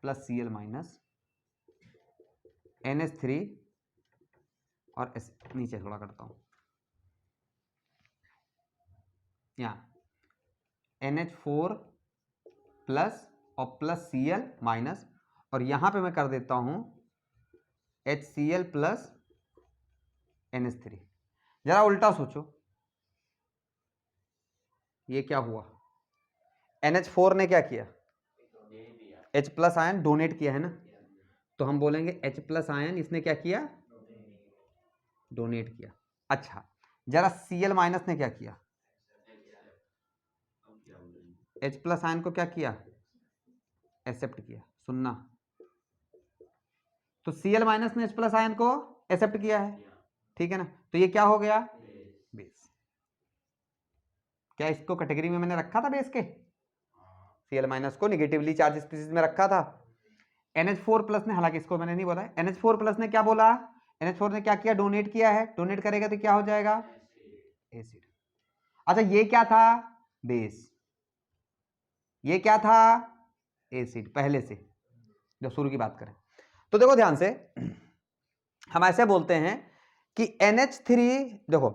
plus Cl minus, NH3 और नीचे थोड़ा करता हूं, यहां NH4 प्लस और प्लस Cl माइनस, और यहां पे मैं कर देता हूं HCl प्लस NH3। जरा उल्टा सोचो, ये क्या हुआ? NH4 ने क्या किया? H प्लस आयन डोनेट किया, है ना, तो हम बोलेंगे H प्लस आयन इसने क्या किया? डोनेट किया। अच्छा, जरा Cl माइनस ने क्या किया? H प्लस आयन को क्या किया? एक्सेप्ट किया। सुनना, तो Cl माइनस ने H प्लस आयन को एक्सेप्ट किया है, ठीक है ना, तो ये क्या हो गया? बेस। क्या इसको कैटेगरी में मैंने रखा था बेस के? Cl माइनस को निगेटिवली चार्ज स्पीसीज में रखा था। NH4 प्लस ने, हालांकि इसको मैंने नहीं बोला, NH4 प्लस ने क्या बोला? NH4 ने क्या किया? डोनेट किया है। डोनेट करेगा तो क्या हो जाएगा? एसिड। अच्छा, ये क्या था? बेस। ये क्या था, एसिड, पहले से जब शुरू की बात करें तो देखो ध्यान से, हम ऐसे बोलते हैं कि NH3, देखो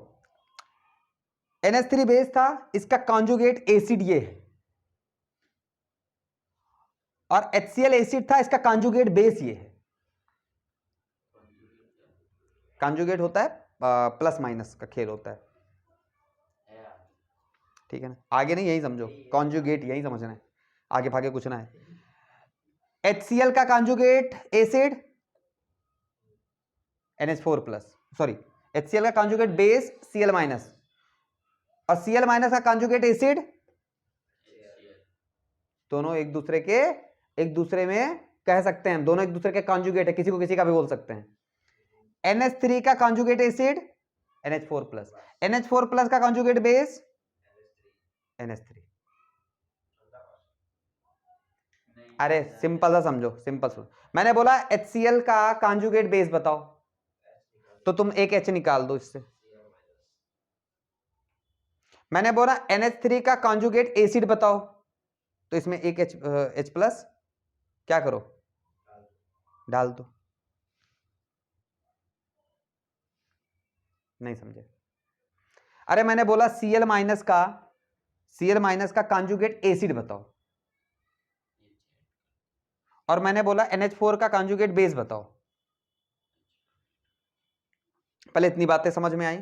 NH3 बेस था, इसका कॉन्जुगेट एसिड ये है, और HCl एसिड था, इसका कॉन्जुगेट बेस ये है। कॉन्जुगेट होता है प्लस माइनस का खेल होता है, ठीक है ना, आगे नहीं यही समझो, कॉन्जुगेट यही समझना है, आगे भागे कुछ ना है। HCl का conjugate acid NH4 plus, sorry HCl का कॉन्जुगेट बेस Cl माइनस, और Cl माइनस का कॉन्जुगेट एसिड, दोनों एक दूसरे में कह सकते हैं, दोनों एक दूसरे के कॉन्जुगेट है, किसी को किसी का भी बोल सकते हैं। NH3 का conjugate acid NH4 plus, NH4 plus का कॉन्जुगेट बेस NH3। अरे सिंपल सा समझो, सिंपल सुनो, मैंने बोला HCl का कॉन्जुगेट बेस बताओ, तो तुम एक H निकाल दो इससे। मैंने बोला NH3 का कॉन्जुगेट एसिड बताओ, तो इसमें एक H प्लस क्या करो, डाल दो। नहीं समझे? अरे मैंने बोला Cl माइनस का कॉन्जुगेट एसिड बताओ, और मैंने बोला NH4 का कॉन्जुगेट बेस बताओ। पहले इतनी बातें समझ में आई?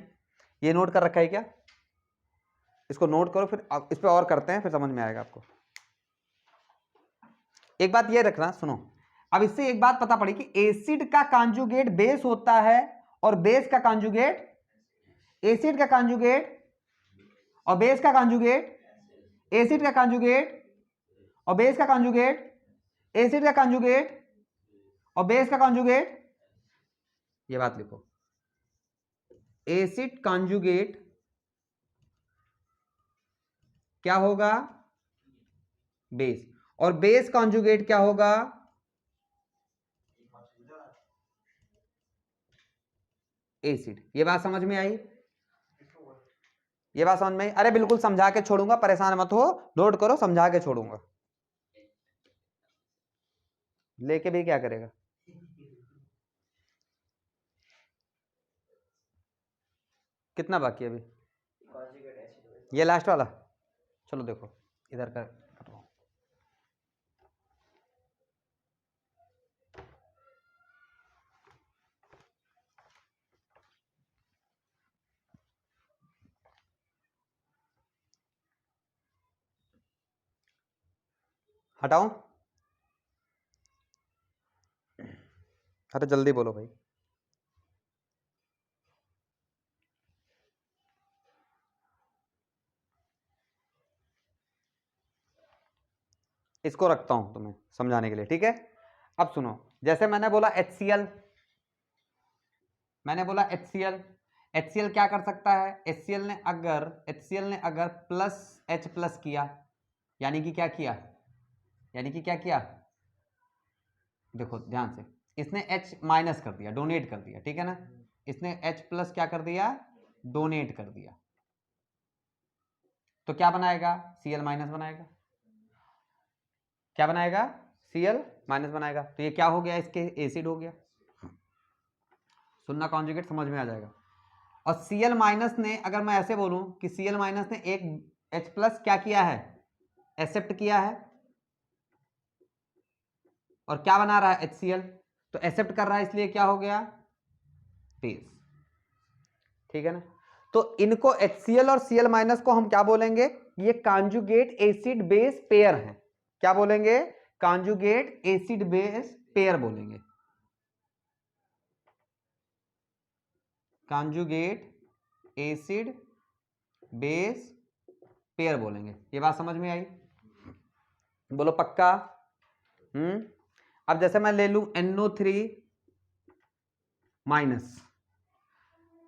ये नोट कर रखा है क्या? इसको नोट करो, फिर इस पे और करते हैं, फिर समझ में आएगा आपको। एक बात ये रखना, सुनो, अब इससे एक बात पता पड़ी कि एसिड का कॉन्जुगेट बेस होता है, और बेस का कॉन्जुगेट एसिड का कॉन्जुगेट, और बेस का कॉन्जुगेट एसिड का कॉन्जुगेट, और बेस का कॉन्जुगेट एसिड का कॉन्जुगेट, और बेस का कॉन्जुगेट, ये बात लिखो, एसिड कॉन्जुगेट क्या होगा, बेस, और बेस कॉन्जुगेट क्या होगा, एसिड। ये बात समझ में आई? ये बात समझ में आई? अरे बिल्कुल समझा के छोड़ूंगा, परेशान मत हो, नोट करो, समझा के छोड़ूंगा। लेके भी क्या करेगा? कितना बाकी है अभी? ये लास्ट वाला, चलो देखो इधर का करो। हटाओ, अरे जल्दी बोलो भाई। इसको रखता हूं तुम्हें समझाने के लिए, ठीक है? अब सुनो, जैसे मैंने बोला HCl, HCl क्या कर सकता है, HCl ने अगर प्लस H प्लस किया, यानी कि क्या किया, देखो ध्यान से, इसने H माइनस कर दिया, डोनेट कर दिया, ठीक है ना, इसने H प्लस क्या कर दिया, डोनेट कर दिया, तो क्या बनाएगा, Cl माइनस बनाएगा। क्या बनाएगा? Cl माइनस बनाएगा। तो ये क्या हो गया, इसके एसिड हो गया। सुनना, कॉन्जुगेट समझ में आ जाएगा। और Cl माइनस ने, अगर मैं ऐसे बोलूं कि Cl माइनस ने एक H प्लस क्या किया है, एक्सेप्ट किया है, और क्या बना रहा है HCl, तो एक्सेप्ट कर रहा है, इसलिए क्या हो गया, बेस, ठीक है ना। तो इनको HCl और Cl माइनस को हम क्या बोलेंगे, ये कॉन्जुगेट एसिड बेस पेयर है। क्या बोलेंगे? कॉन्जुगेट एसिड बेस पेयर बोलेंगे, कॉन्जुगेट एसिड बेस पेयर बोलेंगे। ये बात समझ में आई? बोलो पक्का? अब जैसे मैं ले लूं NO3 माइनस,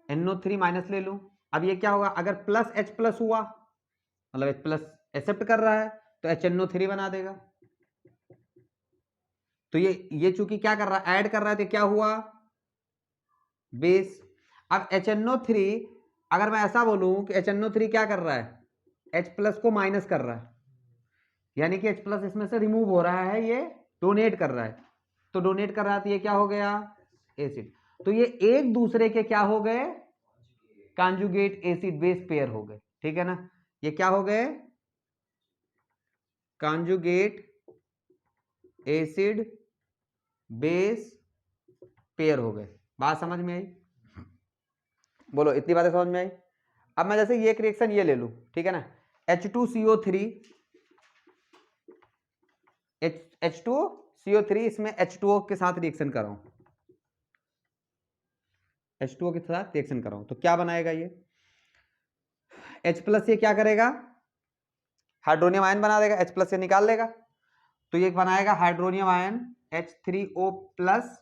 NO3 माइनस ले लूं, अब ये क्या होगा, अगर प्लस H प्लस हुआ, मतलब H प्लस एक्सेप्ट कर रहा है, तो HNO3 बना देगा। तो ये चूंकि क्या कर रहा है, ऐड कर रहा है, तो क्या हुआ, बेस। अब HNO3, अगर मैं ऐसा बोलूं कि HNO3 क्या कर रहा है, H प्लस को माइनस कर रहा है, यानी कि H प्लस इसमें से रिमूव हो रहा है, ये डोनेट कर रहा है, तो डोनेट कर रहा है तो ये क्या हो गया, एसिड। तो ये एक दूसरे के क्या हो गए, कॉन्जुगेट एसिड बेस पेयर हो गए, ठीक है ना। ये क्या हो गए, कॉन्जुगेट एसिड बेस पेयर हो गए। बात समझ में आई, बोलो इतनी बातें समझ में आई। अब मैं जैसे ये एक रिएक्शन ये ले लूं, ठीक है ना, H2CO3 H2CO3 इसमें H2O के साथ रिएक्शन कर रहा हूं, H2O के साथ रिएक्शन कर रहा हूं, तो क्या बनाएगा ये H प्लस, ये क्या करेगा, हाइड्रोनियम आयन बना देगा, H प्लस से निकाल लेगा, तो ये बनाएगा हाइड्रोनियम आयन H3O प्लस,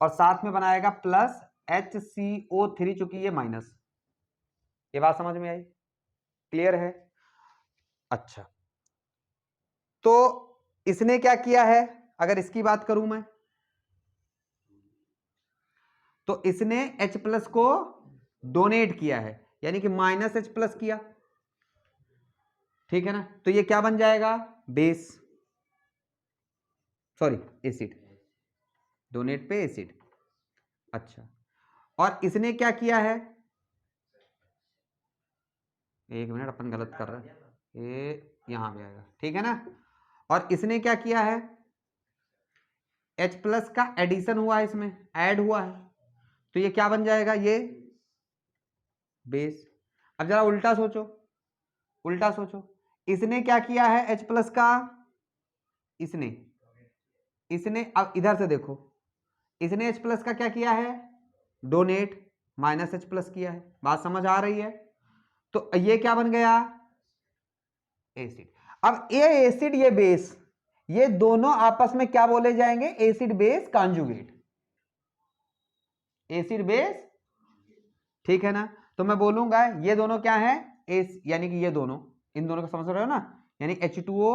और साथ में बनाएगा प्लस HCO3, चूंकि ये माइनस। ये बात समझ में आई, क्लियर है। अच्छा, तो इसने क्या किया है, अगर इसकी बात करूं मैं, तो इसने H प्लस को डोनेट किया है, यानी कि माइनस H प्लस किया, ठीक है ना। तो ये क्या बन जाएगा, बेस, सॉरी एसिड, डोनेट पे एसिड। अच्छा, और इसने क्या किया है, एक मिनट अपन गलत कर रहे हैं, ये यहां पे आएगा, ठीक है ना। और इसने क्या किया है, H प्लस का एडिशन हुआ है, इसमें ऐड हुआ है, तो ये क्या बन जाएगा, ये बेस। अब जरा उल्टा सोचो, उल्टा सोचो, इसने क्या किया है H प्लस का, इसने अब इधर से देखो, इसने H प्लस का क्या किया है, डोनेट, माइनस H प्लस किया है। बात समझ आ रही है। तो ये क्या बन गया, एसिड। अब ये एसिड ये बेस, ये दोनों आपस में क्या बोले जाएंगे, acid base conjugate, acid base, ठीक है ना। तो मैं बोलूंगा ये दोनों क्या है, एस, यानी कि ये दोनों, इन दोनों को समझ रहे हो ना, यानी H2O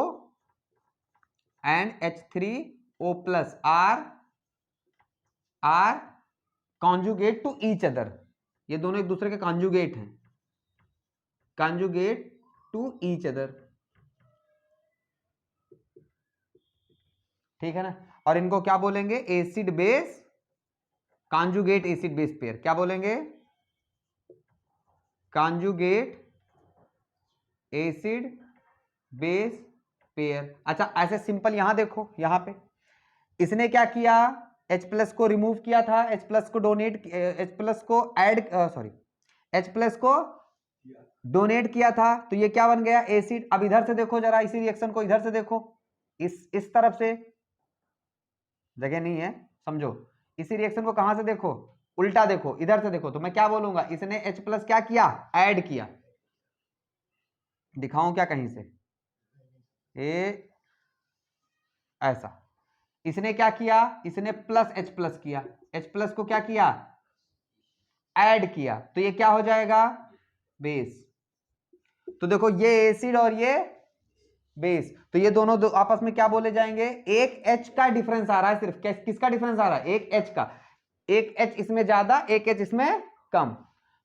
and H3O plus are conjugate to each other, ये दोनों एक दूसरे के कॉन्जुगेट हैं, कॉन्जुगेट टू ईच अदर, ठीक है ना। और इनको क्या बोलेंगे, acid base conjugate acid base pair, क्या बोलेंगे, कॉन्जुगेट एसिड बेस पेयर। अच्छा, ऐसे सिंपल यहां देखो, यहां पे इसने क्या किया, H प्लस को रिमूव किया था, H प्लस को डोनेट, H प्लस को ऐड, सॉरी H प्लस को डोनेट किया था, तो ये क्या बन गया, एसिड। अब इधर से देखो जरा, इसी रिएक्शन को इधर से देखो, इस तरफ से, जगह नहीं है, समझो, इसी रिएक्शन को कहां से देखो, उल्टा देखो, इधर से देखो, तो मैं क्या बोलूंगा, इसने H प्लस क्या किया, ऐड किया, दिखाऊं क्या कहीं से, ए ऐसा, इसने क्या किया, इसने प्लस H प्लस किया, H प्लस को क्या किया, ऐड किया, तो ये क्या हो जाएगा, बेस। तो देखो ये एसिड और ये बेस, तो ये दोनों आपस में क्या बोले जाएंगे, एक H का डिफरेंस आ रहा है, सिर्फ किसका डिफरेंस आ रहा है, एक H का, एक H इसमें ज्यादा, एक H इसमें कम,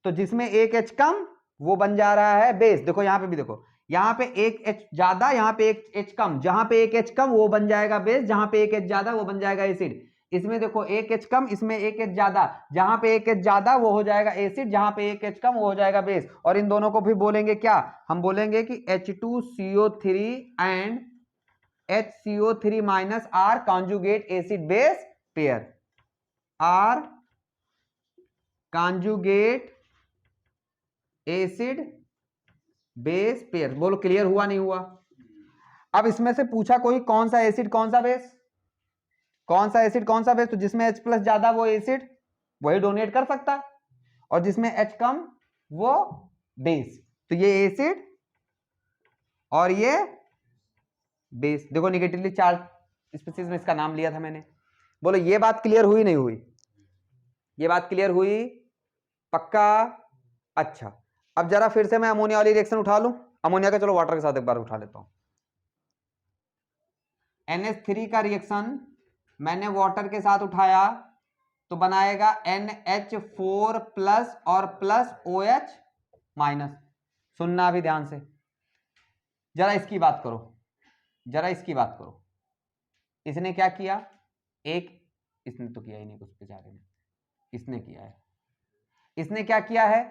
तो जिसमें एक H कम वो बन जा रहा है बेस। देखो यहां पे भी देखो, यहां पे एक H ज्यादा, यहां पे एक H कम, जहां पे एक H कम वो बन जाएगा बेस, जहां पे एक H ज्यादा वो बन जाएगा एसिड। इसमें देखो एक H कम, इसमें एक H ज्यादा, जहां पे एक H ज्यादा वो हो जाएगा एसिड, जहां पे एक H कम वो हो जाएगा बेस। और इन दोनों को भी बोलेंगे क्या, हम बोलेंगे कि H2CO3 and HCO3 minus are conjugate acid base pair, are conjugate acid base pair. बोलो क्लियर हुआ नहीं हुआ। अब इसमें से पूछा कोई कौन सा एसिड कौन सा बेस, कौन सा एसिड कौन सा बेस, तो जिसमें H प्लस ज्यादा वो एसिड वही डोनेट कर सकता, और जिसमें H कम वो बेस। तो ये एसिड और ये बेस। देखो निगेटिवली चार्ज स्पीशीज में इसका नाम लिया था मैंने। बोलो ये बात क्लियर हुई नहीं हुई, ये बात क्लियर हुई, पक्का। अच्छा, अब जरा फिर से मैं अमोनिया वाली रिएक्शन उठा लूं, अमोनिया का, चलो वाटर के साथ एक बार उठा लेता हूं। NH3 का रिएक्शन मैंने वाटर के साथ उठाया तो बनाएगा NH4 प्लस और प्लस OH माइनस। सुनना अभी ध्यान से, जरा इसकी बात करो, जरा इसकी बात करो, इसने क्या किया, एक, इसने तो किया ही नहीं कुछ बेचारे ने, इसने किया है, इसने क्या किया है,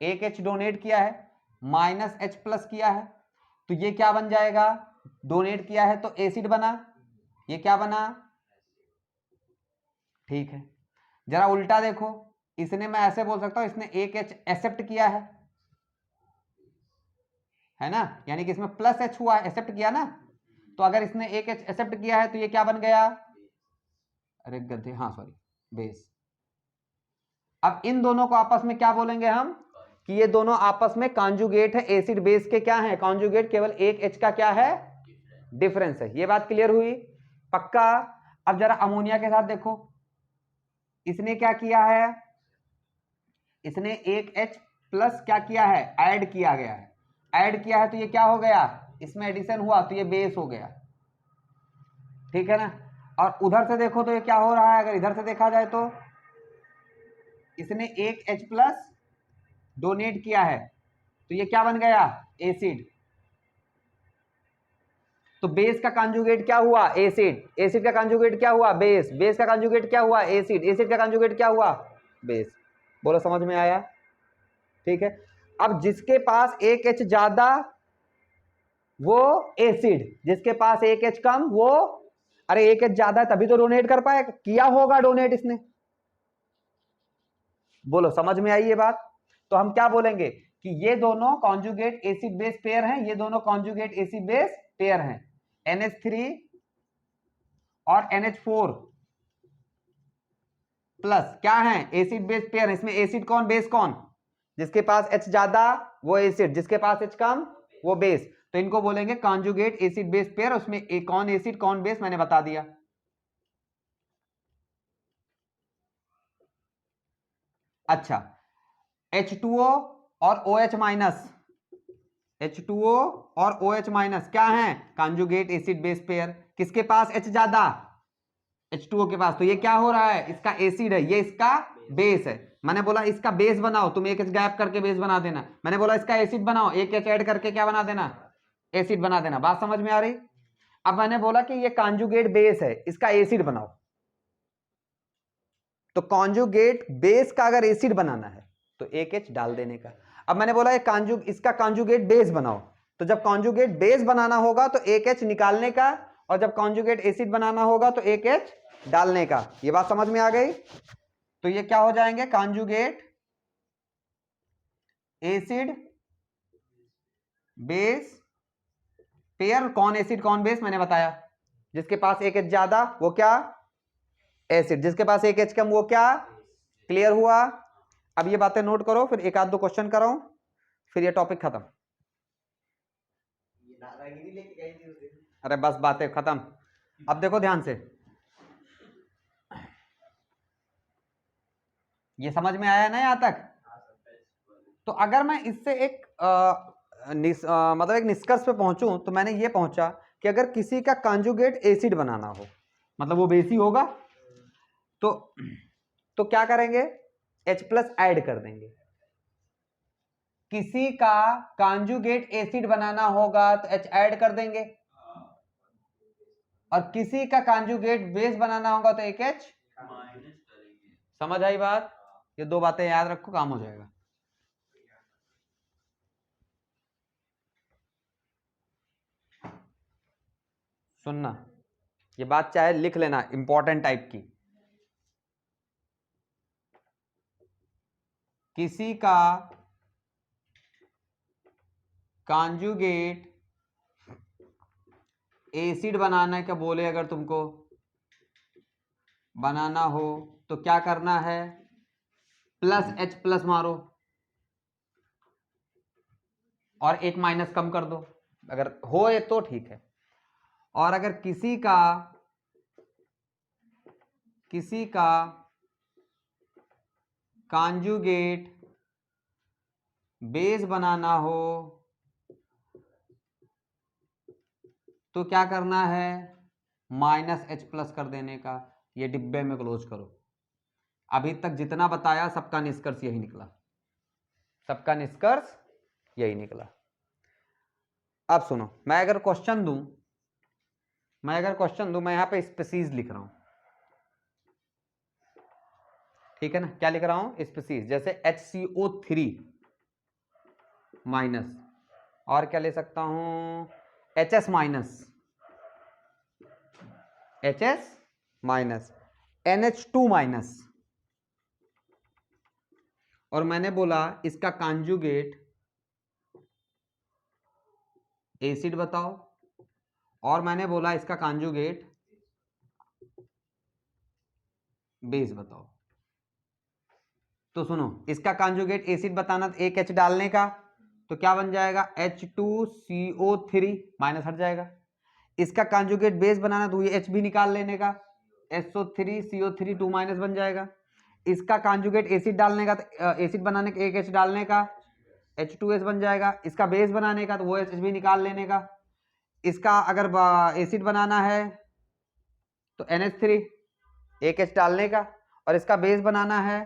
एक H डोनेट किया है, माइनस H प्लस किया है, तो ये क्या बन जाएगा, डोनेट किया है तो एसिड बना, ये क्या बना, ठीक है। जरा उल्टा देखो, इसने, मैं ऐसे बोल सकता हूं, इसने एक H एक्सेप्ट किया है ना, यानी कि इसमें प्लस H हुआ, एक्सेप्ट किया ना, तो अगर इसने एक H एक्सेप्ट किया है तो ये क्या बन गया, अरे गधे, हाँ सॉरी, बेस। अब इन दोनों को आपस में क्या बोलेंगे हम, कि ये दोनों आपस में कॉन्जुगेट है, एसिड बेस के क्या है, कॉन्जुगेट, केवल एक H का क्या है, डिफरेंस है। ये बात क्लियर हुई, पक्का। अब जरा अमोनिया के साथ देखो, इसने क्या किया है, इसने एक H प्लस क्या किया है, ऐड किया गया है, ऐड किया है तो ये क्या हो गया, इसमें एडिशन हुआ तो ये बेस हो गया, ठीक है ना। और उधर से देखो तो ये क्या हो रहा है, अगर इधर से देखा जाए तो इसने एक H प्लस डोनेट किया है तो ये क्या बन गया, एसिड। तो बेस का कंजुगेट क्या हुआ, एसिड, एसिड का कंजुगेट क्या हुआ, बेस, बेस का कंजुगेट क्या हुआ, एसिड, एसिड का कंजुगेट क्या हुआ, बेस। बोलो समझ में आया, ठीक है। अब जिसके पास एक H ज्यादा वो एसिड, जिसके पास एक H कम वो, अरे एक H ज्यादा है तभी तो डोनेट कर पाए, किया होगा डोनेट इसने। बोलो समझ में आई ये बात। तो हम क्या बोलेंगे कि ये दोनों कॉन्जुगेट एसिड बेस पेयर हैं, ये दोनों कॉन्जुगेट एसिड बेस पेयर हैं, NH3 और NH4 प्लस क्या है, एसिड बेस पेयर। इसमें एसिड कौन, बेस कौन, जिसके पास H ज्यादा वो एसिड, जिसके पास H कम वो बेस, तो इनको बोलेंगे कॉन्जुगेट एसिड बेस पेयर। उसमें कौन एसिड कौन बेस मैंने बता दिया। अच्छा, H2O और OH माइनस, H2O और OH माइनस क्या है, कॉन्जुगेट एसिड बेस पेयर। किसके पास H ज्यादा, H2O के पास, तो ये क्या हो रहा है, इसका एसिड है, ये इसका बेस है। मैंने बोला इसका बेस बनाओ, तुम एक H गैप करके बेस बना देना, मैंने बोला इसका एसिड बनाओ, एक H ऐड करके क्या बना देना, एसिड बना देना। बात समझ में आ रही। अब मैंने बोला कि ये कॉन्जुगेट बेस है, इसका एसिड बनाओ, तो कॉन्जुगेट बेस का अगर एसिड बनाना है तो एक H डाल देने का। अब मैंने बोला इसका कॉन्जुगेट बेस बनाओ, तो जब कॉन्जुगेट बेस बनाना होगा तो एक H निकालने का, और जब कॉन्जुगेट एसिड बनाना होगा तो एक H डालने का। ये बात समझ में आ गई। तो ये क्या हो जाएंगे, कॉन्जुगेट एसिड बेस पेयर। कौन एसिड कौन बेस मैंने बताया, जिसके पास एक H ज्यादा वो क्या, एसिड, जिसके पास एक H कम वो क्या, क्लियर हुआ। अब ये बातें नोट करो, फिर एक आध दो क्वेश्चन कराऊं, फिर ये टॉपिक खत्म। अरे बस बातें खत्म। अब देखो ध्यान से, ये समझ में आया ना यहां तक। तो अगर मैं इससे एक मतलब एक निष्कर्ष पे पहुंचूं, तो मैंने ये पहुंचा कि अगर किसी का कॉन्जुगेट एसिड बनाना हो, मतलब वो बेस ही होगा, तो क्या करेंगे, H प्लस ऐड कर देंगे। किसी का कॉन्जुगेट एसिड बनाना होगा तो H ऐड कर देंगे, और किसी का कॉन्जुगेट बेस बनाना होगा तो एक H समझ आई बात। ये दो बातें याद रखो, काम हो जाएगा। सुनना, ये बात चाहे लिख लेना, इंपॉर्टेंट टाइप की। किसी का कॉन्जुगेट एसिड बनाने का बोले अगर तुमको बनाना हो तो क्या करना है, प्लस H प्लस मारो और एक माइनस कम कर दो, अगर हो ये तो ठीक है। और अगर किसी का कॉन्जुगेट बेस बनाना हो तो क्या करना है, माइनस H प्लस कर देने का। ये डिब्बे में क्लोज करो। अभी तक जितना बताया सबका निष्कर्ष यही निकला, सबका निष्कर्ष यही निकला। अब सुनो, मैं अगर क्वेश्चन दूं मैं अगर क्वेश्चन दूं, मैं यहाँ पे स्पीसीज लिख रहा हूं, ठीक है ना, क्या लिख रहा हूं, स्पीसीज, जैसे HCO3 माइनस, और क्या ले सकता हूं, HS minus, HS minus, NH2 minus, और मैंने बोला इसका कॉन्जुगेट एसिड बताओ, और मैंने बोला इसका कॉन्जुगेट बेस बताओ। तो सुनो, इसका कॉन्जुगेट एसिड बताना, तो एक H डालने का, तो क्या बन जाएगा, H2CO3 माइनस हट जाएगा। इसका कॉन्जुगेट बेस बनाना, तो ये H भी निकाल लेने का, SO3CO3 2 माइनस बन जाएगा। इसका कॉन्जुगेट एसिड डालने का, तो एसिड बनाने का एक H डालने का, H2S बन जाएगा। इसका बेस बनाने का, तो वो H भी निकाल लेने का। इसका अगर एसिड बनाना है तो NH3 एक H डालने का, और इसका बेस बनाना है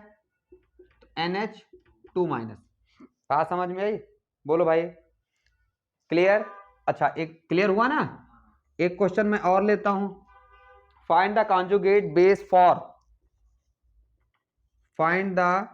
तो NH2 माइनस। बात समझ में आई, बोलो भाई, क्लियर? अच्छा, एक क्लियर हुआ ना। एक क्वेश्चन मैं और लेता हूं, find the conjugate base for, find the